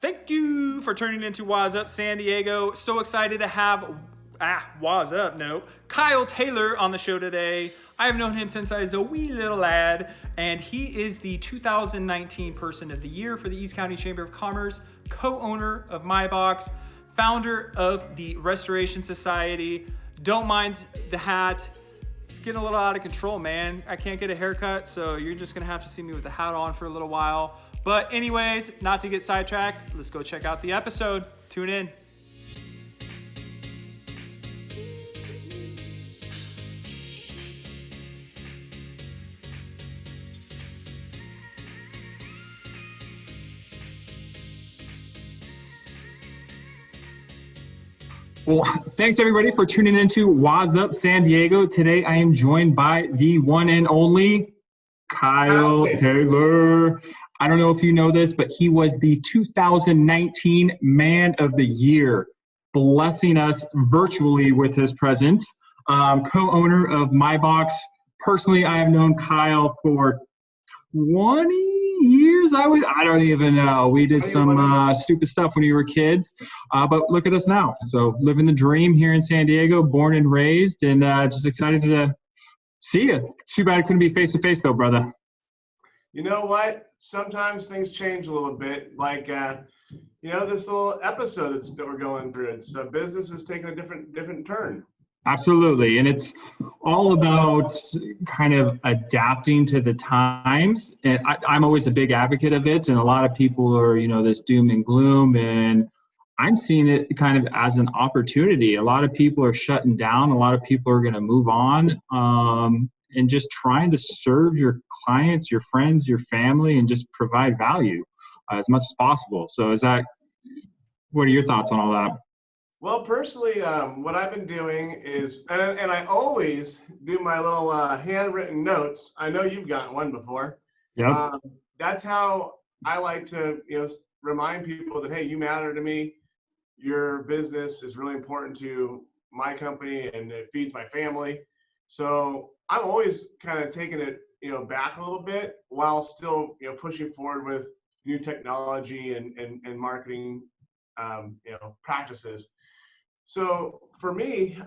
Thank you for turning into Waz Up San Diego. So excited to have Waz Up, no, Kyle Taylor on the show today. I have known him since I was a wee little lad, and he is the 2019 Person of the Year for the East County Chamber of Commerce, co-owner of MyBox, founder of the Restoration Society. Don't mind the hat. It's getting a little out of control, man. I can't get a haircut, so you're just gonna have to see me with the hat on for a little while. But anyways, not to get sidetracked, let's go check out the episode. Tune in. Well, thanks everybody for tuning into Waz Up San Diego. Today I am joined by the one and only Kyle Taylor. I don't know if you know this, but he was the 2019 Man of the Year, blessing us virtually with his presence. Co-owner of MyBox. Personally, I have known Kyle for 20 years. I don't even know. We did some stupid stuff when we were kids, but look at us now. So living the dream here in San Diego, born and raised, and just excited to see you. Too bad it couldn't be face to face though, brother. You know what? Sometimes things change a little bit. Like, this little episode that we're going through. It's business is taking a different turn. Absolutely. And it's all about kind of adapting to the times. And I'm always a big advocate of it. And a lot of people are, this doom and gloom. And I'm seeing it kind of as an opportunity. A lot of people are shutting down. A lot of people are going to move on. And just trying to serve your clients, your friends, your family, and just provide value as much as possible. So what are your thoughts on all that? Well, personally, what I've been doing is, and I always do my little handwritten notes. I know you've gotten one before. Yeah. That's how I like to, remind people that, hey, you matter to me. Your business is really important to my company and it feeds my family. So I'm always kind of taking it, back a little bit while still, pushing forward with new technology and marketing, practices. So for me,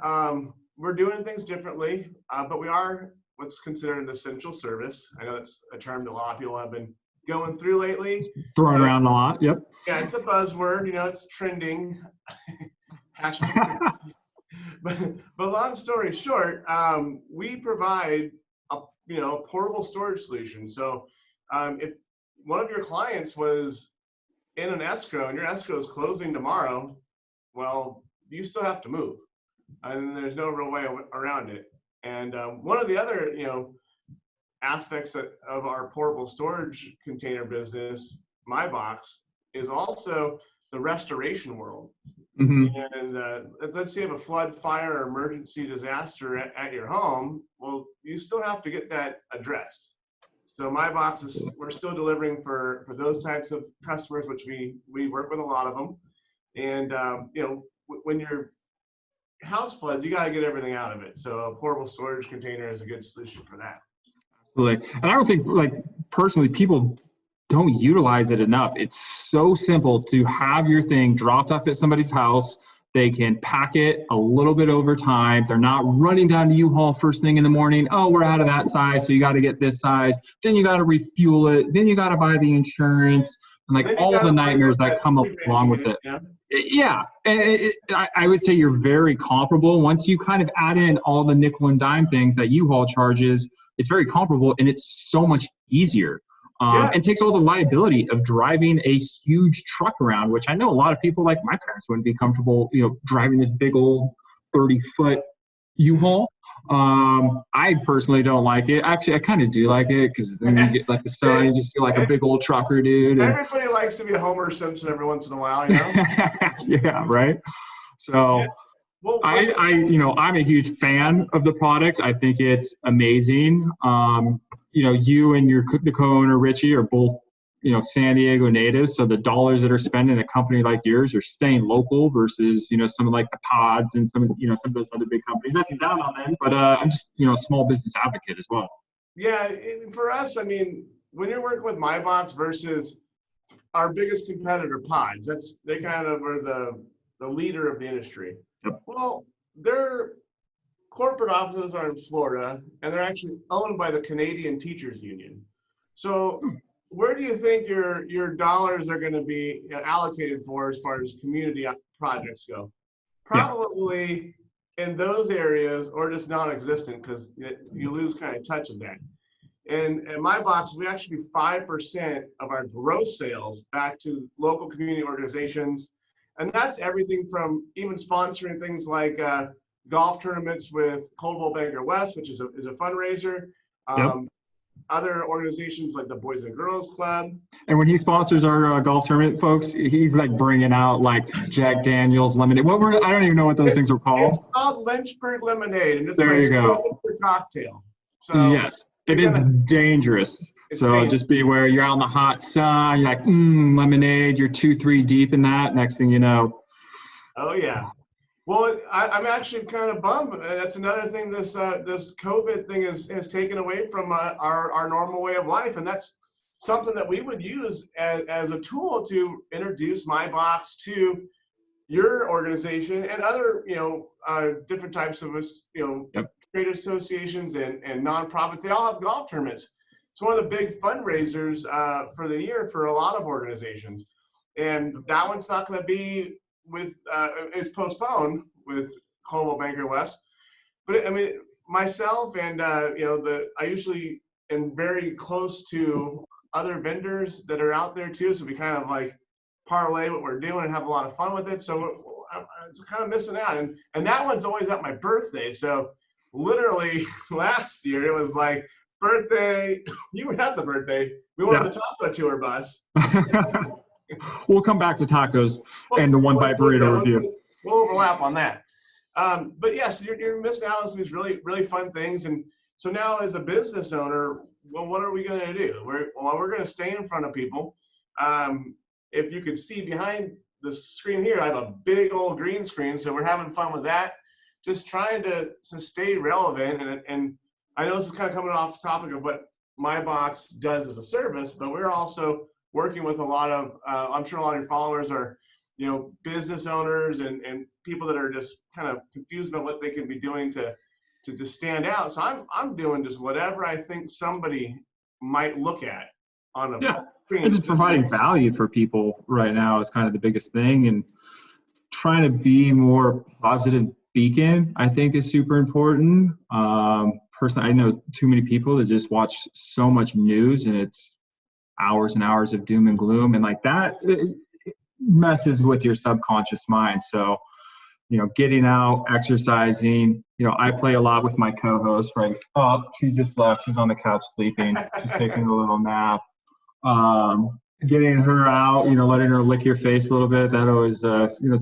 we're doing things differently, but we are what's considered an essential service. I know that's a term that a lot of people have been going through lately. Throwing around a lot, yep. Yeah, it's a buzzword, it's trending. Hashtag. But long story short, we provide a portable storage solution. So if one of your clients was in an escrow and your escrow is closing tomorrow, well, you still have to move, and there's no real way around it. And one of the other aspects of our portable storage container business, MyBox, is also the restoration world. Mm-hmm. And let's say you have a flood, fire, or emergency disaster at your home. Well, you still have to get that addressed. So MyBox we're still delivering for those types of customers, which we work with a lot of them. And when your house floods, you got to get everything out of it. So a portable storage container is a good solution for that. Absolutely. And I don't think, personally, people don't utilize it enough. It's so simple to have your thing dropped off at somebody's house. They can pack it a little bit over time. They're not running down to U-Haul first thing in the morning. Oh, we're out of that size, so you got to get this size. Then you got to refuel it. Then you got to buy the insurance and all the nightmares that come along with it. Yeah, and I would say you're very comparable. Once you kind of add in all the nickel and dime things that U-Haul charges, it's very comparable and it's so much easier. And takes all the liability of driving a huge truck around, which I know a lot of people, like my parents, wouldn't be comfortable, driving this big old 30-foot U-Haul. I personally don't like it. Actually, I kind of do like it because then you get the sun, you just feel like a big old trucker dude. Everybody likes to be a Homer Simpson every once in a while, Yeah, right. So well, I'm a huge fan of the product. I think it's amazing. You and the co-owner Richie are both, San Diego natives. So the dollars that are spent in a company like yours are staying local versus, some of the pods and some of those other big companies. Nothing down on them, but I'm just, a small business advocate as well. Yeah, for us, when you're working with MyBox versus our biggest competitor, Pods. They kind of are the leader of the industry. Yep. Well, their corporate offices are in Florida, and they're actually owned by the Canadian Teachers Union. So where do you think your dollars are going to be allocated for as far as community projects go? Probably in those areas, or just non-existent, because you lose kind of touch of that. And in my box, we actually do 5% of our gross sales back to local community organizations. And that's everything from even sponsoring things like golf tournaments with Coldwell Banker West, which is a fundraiser. Other organizations like the Boys and Girls Club. And when he sponsors our golf tournament, folks, he's like bringing out like Jack Daniel's lemonade. I don't even know what those things are called. It's called Lynchburg Lemonade, and it's there you go. Cocktail. So yes, it is dangerous. So just beware. You're out in the hot sun. You're like, lemonade. You're 2-3 deep in that. Next thing you know. Oh yeah. Well, I'm actually kind of bummed. That's another thing this COVID thing has taken away from our normal way of life, and that's something that we would use as a tool to introduce my box to your organization and other different types of trade associations and nonprofits. They all have golf tournaments. It's one of the big fundraisers for the year for a lot of organizations, and that one's not going to be it's postponed with Coldwell Banker West. But I mean, myself and I usually am very close to other vendors that are out there too, so we kind of like parlay what we're doing and have a lot of fun with it. So it's kind of missing out, and that one's always at my birthday. So literally last year it was like birthday. You were at the birthday. We went on the taco tour bus. We'll come back to tacos and the one bite burrito review. We'll overlap on that. But yes, you're missing out on some of these really, really fun things. And so now as a business owner, well, what are we going to do? We're going to stay in front of people. If you could see behind the screen here, I have a big old green screen. So we're having fun with that. Just trying to stay relevant. And I know this is kind of coming off topic of what my box does as a service, but we're also working with a lot of, I'm sure a lot of your followers are, business owners and people that are just kind of confused about what they can be doing to stand out. So I'm doing just whatever I think somebody might look at on a screen. It's just providing value for people right now is kind of the biggest thing, and trying to be more positive beacon, I think, is super important. Personally, I know too many people that just watch so much news, and it's hours and hours of doom and gloom, and like that it messes with your subconscious mind. So, getting out, exercising. I play a lot with my co-host, right? Oh, she just left. She's on the couch sleeping. She's taking a little nap. Getting her out, letting her lick your face a little bit, that always,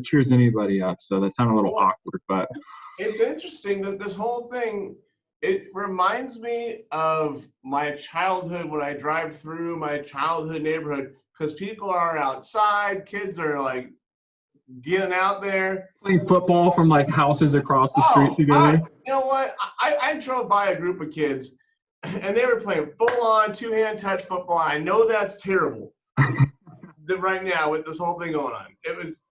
cheers anybody up. So that sounded a little awkward, but. It's interesting that this whole thing, it reminds me of my childhood when I drive through my childhood neighborhood, because people are outside, kids are like getting out there. Playing football from like houses across the street together. You know what? I drove by a group of kids and they were playing full-on two-hand touch football. I know that's terrible right now with this whole thing going on. It was,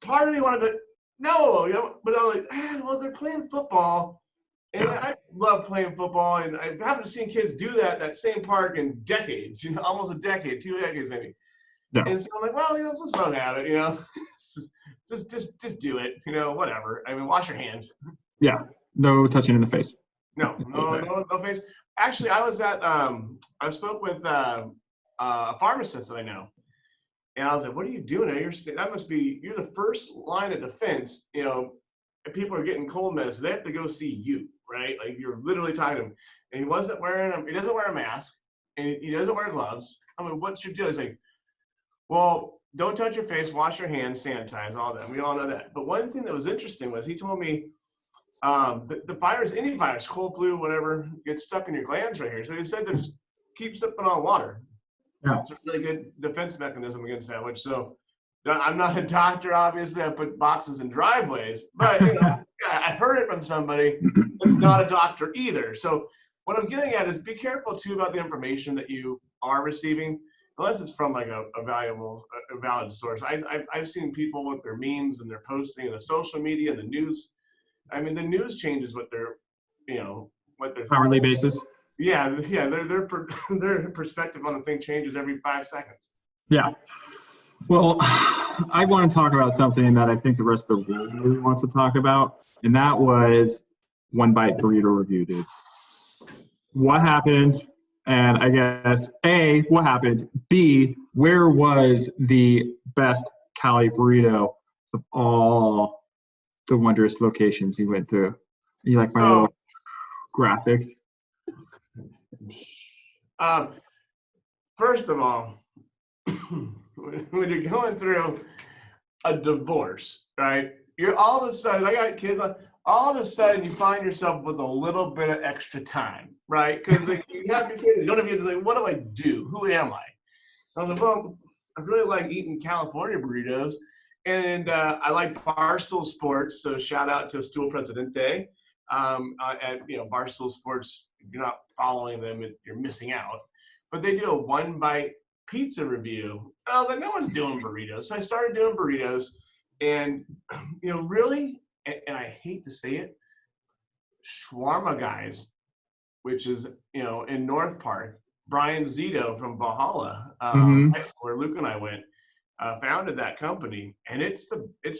part of me wanted to, but I was like, well, they're playing football. And I love playing football, and I haven't seen kids do that same park in decades, almost a decade, 2 decades maybe. Yeah. And so I'm like, well, let's just don't have it, just do it, whatever. I mean, wash your hands. Yeah, no touching in the face. No face. Actually, I was at, I spoke with a pharmacist that I know, and I was like, what are you doing? You're the first line of defense, if people are getting cold medicine, they have to go see you, right? Like you're literally talking to him, and he doesn't wear a mask, and he doesn't wear gloves. I mean, what's your deal? He's like, well, don't touch your face, wash your hands, sanitize, all that. We all know that. But one thing that was interesting was he told me the virus, any virus, cold, flu, whatever, gets stuck in your glands right here. So he said to just keep sipping on water. Yeah. It's a really good defense mechanism against that, so I'm not a doctor, obviously. I put boxes in driveways, but I heard it from somebody that's not a doctor either. So what I'm getting at is be careful too about the information that you are receiving. unless it's from like a valid source. I've seen people with their memes and their posting and the social media and the news. I mean, the news changes what they're, what they're Hourly basis. Yeah, their perspective on the thing changes every 5 seconds. Yeah. Well, I want to talk about something that I think the rest of the world really wants to talk about, and that was One Bite Burrito review, dude. What happened? And I guess A, what happened? B, where was the best Cali burrito of all the wondrous locations you went through? You like my little graphics? First of all, when you're going through a divorce, right? You're all of a sudden, I got kids, all of a sudden you find yourself with a little bit of extra time, right? Because you have your kids, you don't have kids, like, what do I do? Who am I? I was like, well, I really like eating California burritos, and I like Barstool Sports, so shout out to Stool Presidente. At Barstool Sports, if you're not following them, you're missing out. But they do a One Bite pizza review, and I was like, no one's doing burritos. So I started doing burritos, and really, and I hate to say it, Shawarma Guys, which is in North Park, Brian Zito from Valhalla high school, where Luke and I went, founded that company, and it's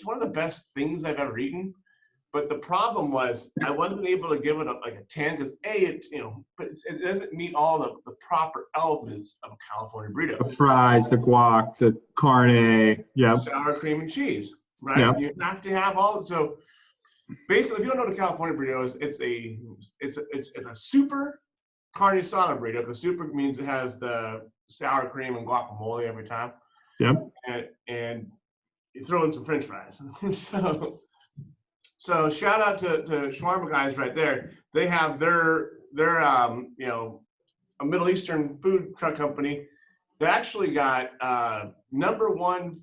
one of the best things I've ever eaten. But the problem was I wasn't able to give it a 10 because but it doesn't meet all the proper elements of a California burrito. The fries, the guac, the carne, yeah, sour cream and cheese, right? Yep. You have to have all. So basically, if you don't know what a California burrito is, it's a super carne asada burrito. Because super means it has the sour cream and guacamole every time. Yep. And you throw in some French fries. So shout out to Shawarma Guys right there. They have their a Middle Eastern food truck company. They actually got #1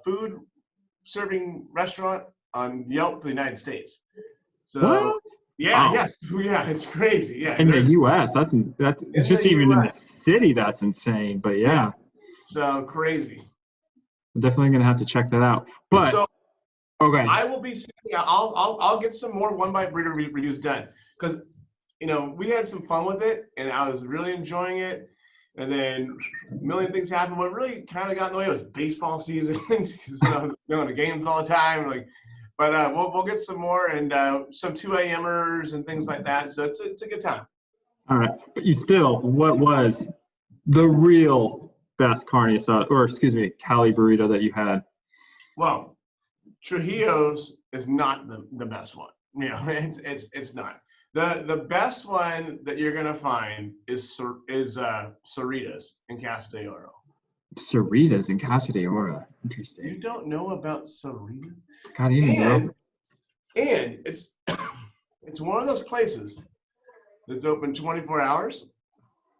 food serving restaurant on Yelp for the United States. So what? yeah, it's crazy. Yeah, in the U.S., it's just even in the city, that's insane. But yeah, so crazy. I'm definitely gonna have to check that out. But okay, I will be. I'll get some more One Bite burrito reviews done because we had some fun with it and I was really enjoying it. And then a million things happened. What really kind of got in the way was baseball season because I was going to games all the time. But we'll get some more and some 2 a.m.ers and things like that. So it's a good time. All right, but what was the real best carne asada, or excuse me, Cali burrito that you had? Well, Trujillo's is not the best one. It's not. The best one that you're gonna find is Cerritos in Casa de Oro. Cerritos in Casa de Oro. Interesting. You don't know about Cerritos? God, even and it's one of those places that's open 24 hours,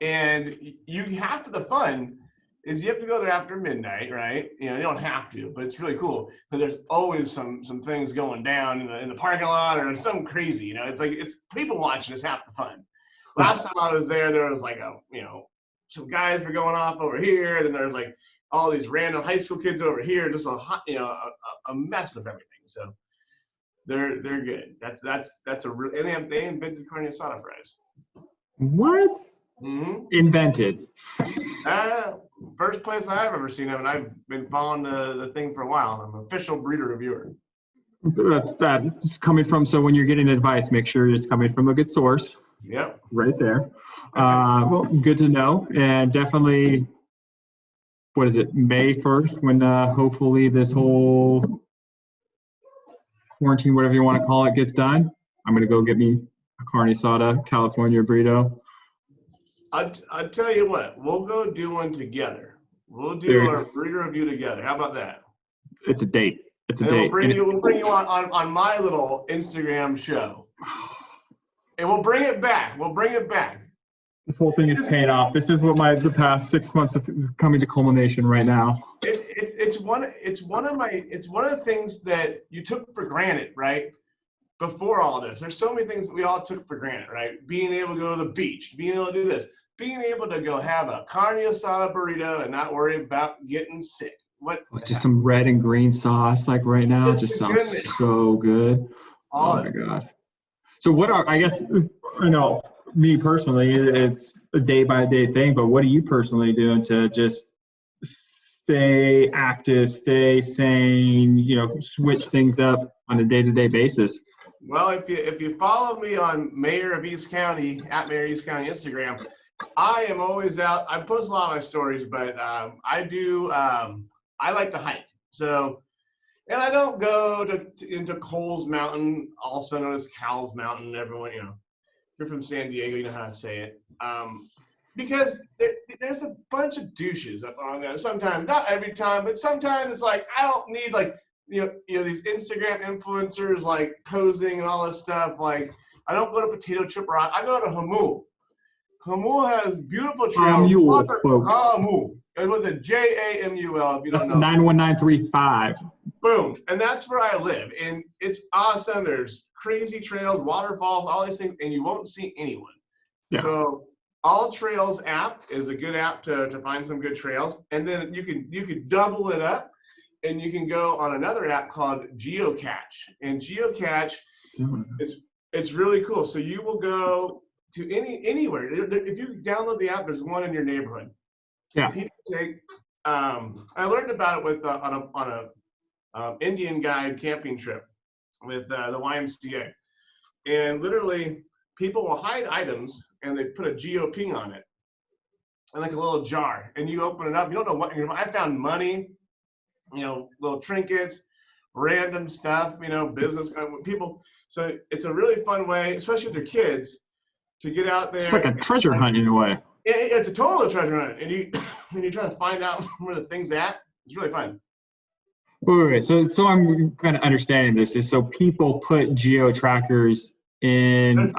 and you have for the fun. Is you have to go there after midnight, right? You don't have to, but it's really cool. But there's always some things going down in the parking lot or something crazy. It's people watching is half the fun. Last time I was there was like some guys were going off over here, and then there's like all these random high school kids over here, just a mess of everything. So they're good. That's a real. And they invented carne asada fries. What? Mm-hmm. Invented. First place I've ever seen them, and I've been following the thing for a while. I'm an official burrito reviewer. That's coming from, so when you're getting advice, make sure it's coming from a good source. Yep. Right there. Well, good to know. And definitely, what is it, May 1st, when hopefully this whole quarantine, whatever you want to call it, gets done. I'm going to go get me a carne asada, California burrito. I'll tell you what, we'll go do one together. We'll do our burrito review together. How about that? It's a date. It's a date. We'll bring you on my little Instagram show. And we'll bring it back. This whole thing is paying off. This is what the past 6 months is coming to culmination right now. It's one of the things that you took for granted, right? Before all this, there's so many things that we all took for granted, right? Being able to go to the beach, being able to do this. being able to go have a carne asada burrito and not worry about getting sick. What? Just some red and green sauce like right now. Just sounds so good. Oh my God. So what are, I guess, me personally, it's a day by day thing, but what are you personally doing to just stay active, stay sane, switch things up on a day-to-day basis? Well, if you follow me on Mayor of East County, at Mayor East County Instagram, I am always out. I post a lot of my stories, but I like to hike. So, and I don't go into Coles Mountain, also known as Cowles Mountain. Everyone, if you're from San Diego, you know how to say it. Because there's a bunch of douches up on there. Sometimes, not every time, but sometimes it's like, I don't need these Instagram influencers like posing and all this stuff. Like, I don't go to Potato Chip Rock. I go to Hamul. Hamul has beautiful trails. Hamul, folks. Hamul. It was a Jamul, if you don't know. 91935. Boom. And that's where I live. And it's awesome. There's crazy trails, waterfalls, all these things, and you won't see anyone. Yeah. So All Trails app is a good app to find some good trails. And then you can double it up and you can go on another app called Geocache. And Geocache, it's really cool. So you will go to anywhere. If you download the app, there's one in your neighborhood. Yeah. People take. I learned about it with on a Indian guide camping trip with the YMCA, and literally people will hide items and they put a geo-ping on it, and like a little jar, and you open it up. You don't know what. I found money, little trinkets, random stuff, business people. So it's a really fun way, especially with your kids, to get out there. It's like a treasure hunt in a way. It's a total treasure hunt, and when you're trying to find out where the thing's at, it's really fun. Wait. So I'm kind of understanding this is so people put geo trackers in.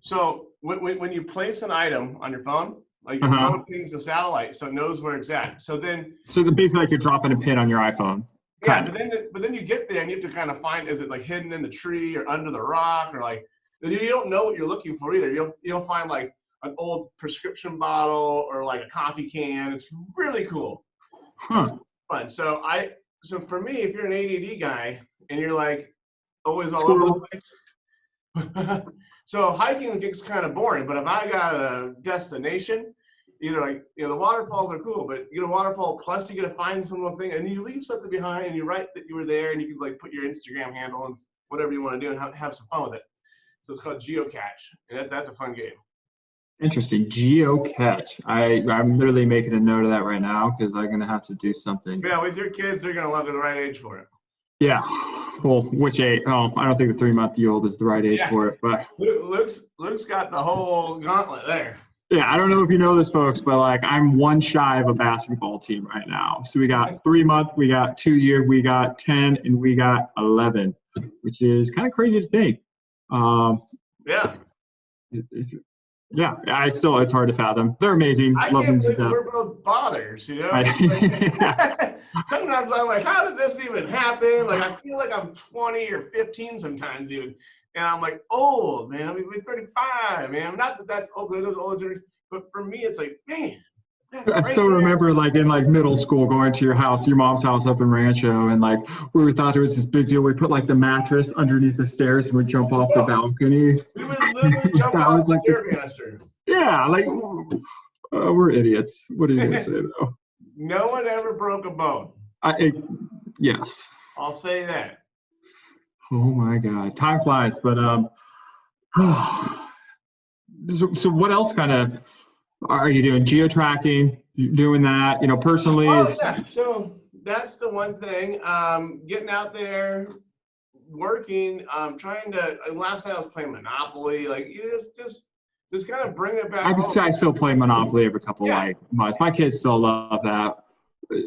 So when you place an item on your phone, like your phone pings a satellite, so it knows where it's at. So basically like you're dropping a pin on your iPhone. Yeah, but then you get there and you have to kind of find, is it like hidden in the tree or under the rock, or like you don't know what you're looking for either. You'll find like an old prescription bottle or like a coffee can. It's really cool. It's fun. So for me, if you're an ADD guy and you're like always all over the place, so hiking gets kind of boring. But if I got a destination, either like the waterfalls are cool, but you get a waterfall plus you get to find some little thing, and you leave something behind, and you write that you were there, and you can like put your Instagram handle and whatever you want to do, and have some fun with it. So it's called Geocache, and that's a fun game. Interesting. Geocache. I'm literally making a note of that right now because I'm going to have to do something. Yeah, with your kids, they're going to love it, the right age for it. Yeah. Well, which age? Oh, I don't think the 3-month-old is the right age for it. But Luke's got the whole gauntlet there. Yeah, I don't know if you know this, folks, but like I'm one shy of a basketball team right now. So we got 3-month, we got 2-year, we got 10, and we got 11, which is kind of crazy to think. Yeah. Yeah, it's hard to fathom. They're amazing. I love can't them to believe death. we're both fathers, Sometimes I'm like, how did this even happen? Like, I feel like I'm 20 or 15 sometimes even. And I'm like, old, man. We're 35, man. Not that that's old, those older, but for me, it's like, man. I still remember like in like middle school going to your house, your mom's house up in Rancho, and like we thought it was this big deal. We put like the mattress underneath the stairs and we'd jump off the balcony. We would literally jump off the stair banister. Yeah, like we're idiots. What are you gonna say though? No one ever broke a bone. Yes. I'll say that. Oh my God, time flies. But so what else kind of are you doing? Geotracking? You doing that? Personally. So that's the one thing. Getting out there, working. Trying to. Last night I was playing Monopoly. Like you just kind of bring it back. I still play Monopoly every couple months. My kids still love that.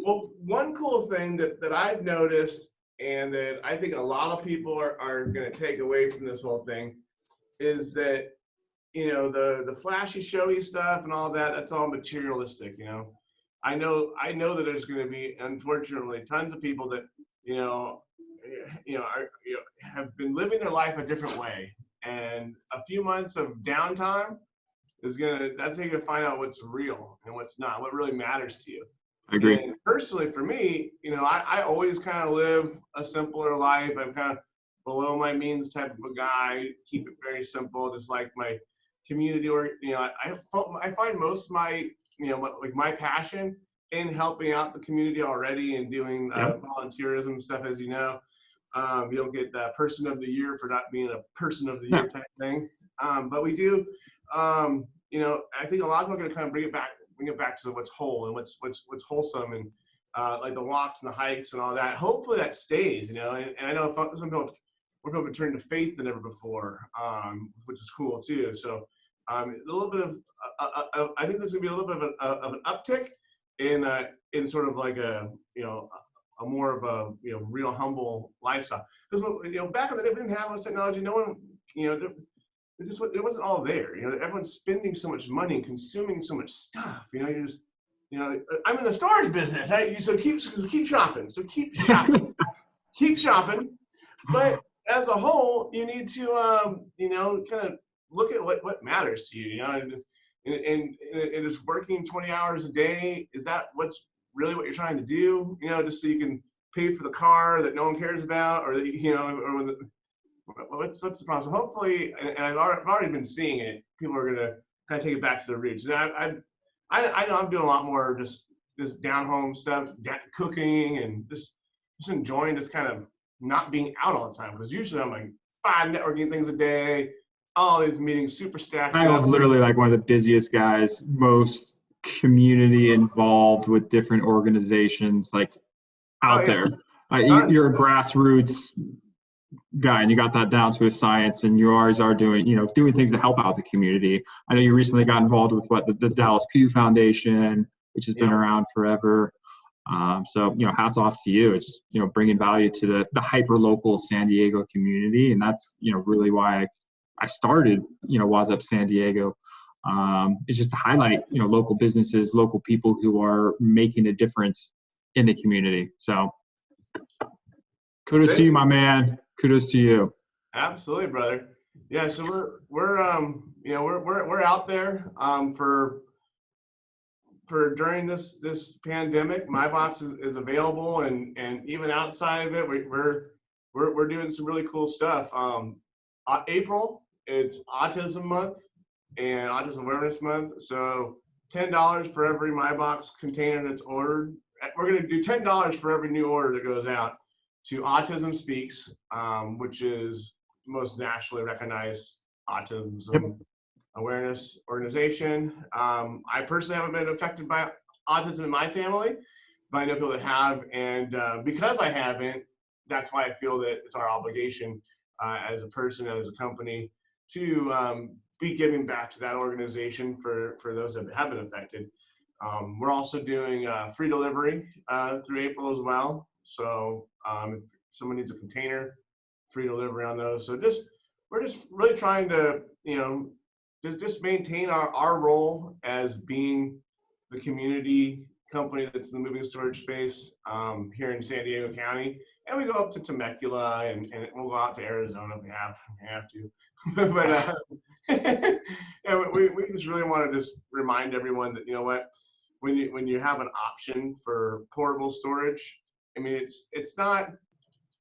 Well, one cool thing that I've noticed, and that I think a lot of people are going to take away from this whole thing, is that the flashy, showy stuff and all that, that's all materialistic. I know that there's going to be, unfortunately, tons of people that have been living their life a different way, and a few months of downtime that's how you're gonna find out what's real and what's not, what really matters to you. I agree. And personally, for me, I always kind of live a simpler life. I'm kind of below my means type of a guy. Keep it very simple, just like my community. Or I find most of my my passion in helping out the community already and doing volunteerism stuff. As you know, you don't get the person of the year for not being a person of the year type thing. But we do. I think a lot of people are going to kind of bring it back to what's whole and what's wholesome, and like the walks and the hikes and all that. Hopefully that stays, and I know some people have turned to faith than ever before, which is cool too. So a little bit of I think there's gonna be a little bit of an uptick in sort of like a more of a real humble lifestyle. Because back in the day we didn't have all this technology. No one it wasn't all there. Everyone's spending so much money and consuming so much stuff. You just I'm in the storage business, right? So keep shopping. So keep shopping. Keep shopping. But as a whole, you need to kind of look at what matters to you. And is working 20 hours a day, is that what's really what you're trying to do? Just so you can pay for the car that no one cares about, or that what's the problem? So hopefully, and I've already been seeing it, people are gonna kind of take it back to their roots. And I know I'm doing a lot more just down home stuff, cooking, and just enjoying just kind of not being out all the time. Because usually I'm like 5 networking things a day, all these meetings super stacked. I was literally like one of the busiest guys, most community involved with different organizations, like out there. You're a grassroots guy, and you got that down to a science, and you always are doing things to help out the community. I know you recently got involved with the Dallas Pew Foundation, which has been around forever. So hats off to you. It's bringing value to the hyper local San Diego community, and that's really why I started Waz Up San Diego. It's just to highlight local businesses, local people who are making a difference in the community. So kudos to you, my man. Kudos to you. Absolutely, brother. Yeah, so we're out there for during this pandemic. My box is available, and even outside of it, we're doing some really cool stuff. April, it's Autism Month and Autism Awareness Month. So $10 for every My Box container that's ordered. We're going to do $10 for every new order that goes out to Autism Speaks, which is most nationally recognized autism awareness organization. I personally haven't been affected by autism in my family, but I know people that have, and because I haven't, that's why I feel that it's our obligation as a person, as a company, to be giving back to that organization for those that have been affected. We're also doing free delivery through April as well. So if someone needs a container, free delivery on those. So we're just really trying to just maintain our role as being the community company that's in the moving storage space here in San Diego County. And we go up to Temecula, and we'll go out to Arizona if we have to. But we just really want to just remind everyone that when you have an option for portable storage, I mean it's not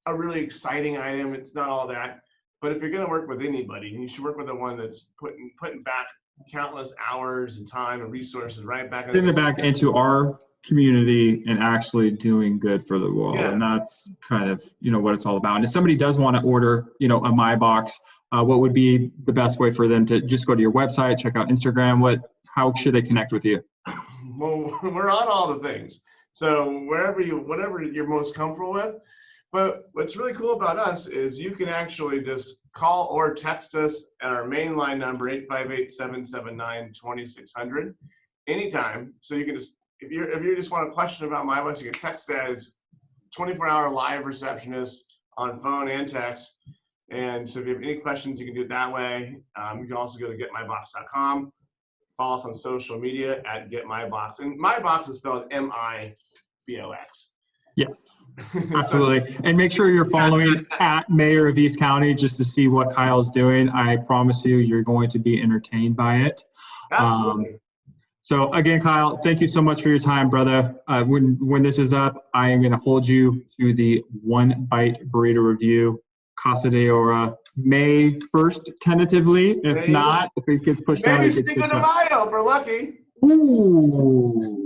a really exciting item. It's not all that. But if you're going to work with anybody, you should work with the one that's putting back countless hours and time and resources right back into our community and actually doing good for the world. And that's kind of what it's all about. And if somebody does want to order a My Box, what would be the best way for them to just go to your website, check out Instagram? How should they connect with you? Well, we're on all the things, so whatever you're most comfortable with. But what's really cool about us is you can actually just call or text us at our main line number, 858-779-2600, anytime. So you can just, if you just want a question about My Box, you can text that. It's 24-hour live receptionist on phone and text. And so if you have any questions, you can do it that way. You can also go to getmybox.com. Follow us on social media at getmybox. And My Box is spelled M-I-B-O-X. Yes, absolutely. And make sure you're following at Mayor of East County just to see what Kyle's doing. I promise you're going to be entertained by it. Absolutely. So again, Kyle, thank you so much for your time, brother. When this is up, I am going to hold you to the One Bite Burrito review, Casa de Ora, May 1st, tentatively. If not, if it gets pushed out, maybe it gets Cinco pushed de out. Mayo if we're lucky. Ooh.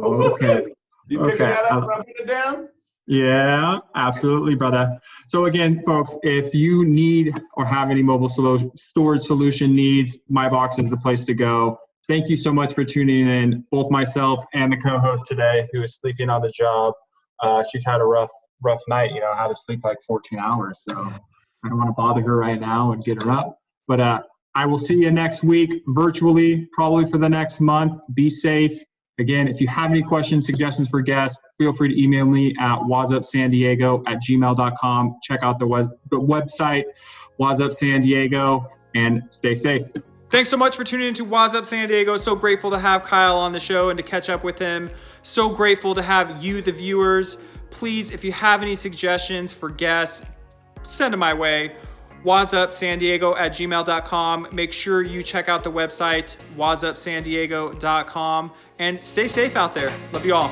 Okay. You picking Okay. that up, rubbing it down? Yeah, absolutely, brother. So again, folks, if you need or have any mobile storage solution needs, my box is the place to go. Thank you so much for tuning in, both myself and the co-host today, who is sleeping on the job. She's had a rough night. You know, I had to sleep like 14 hours, so I don't want to bother her right now and get her up. But I will see you next week virtually, probably for the next month. Be safe. Again, if you have any questions, suggestions for guests, feel free to email me at wazupsandiego@gmail.com. Check out the website, Waz Up San Diego, and stay safe. Thanks so much for tuning into Waz Up San Diego. So grateful to have Kyle on the show and to catch up with him. So grateful to have you, the viewers. Please, if you have any suggestions for guests, send them my way. WazUpSanDiego@gmail.com. Make sure you check out the website, WazUpSanDiego.com. And stay safe out there. Love you all.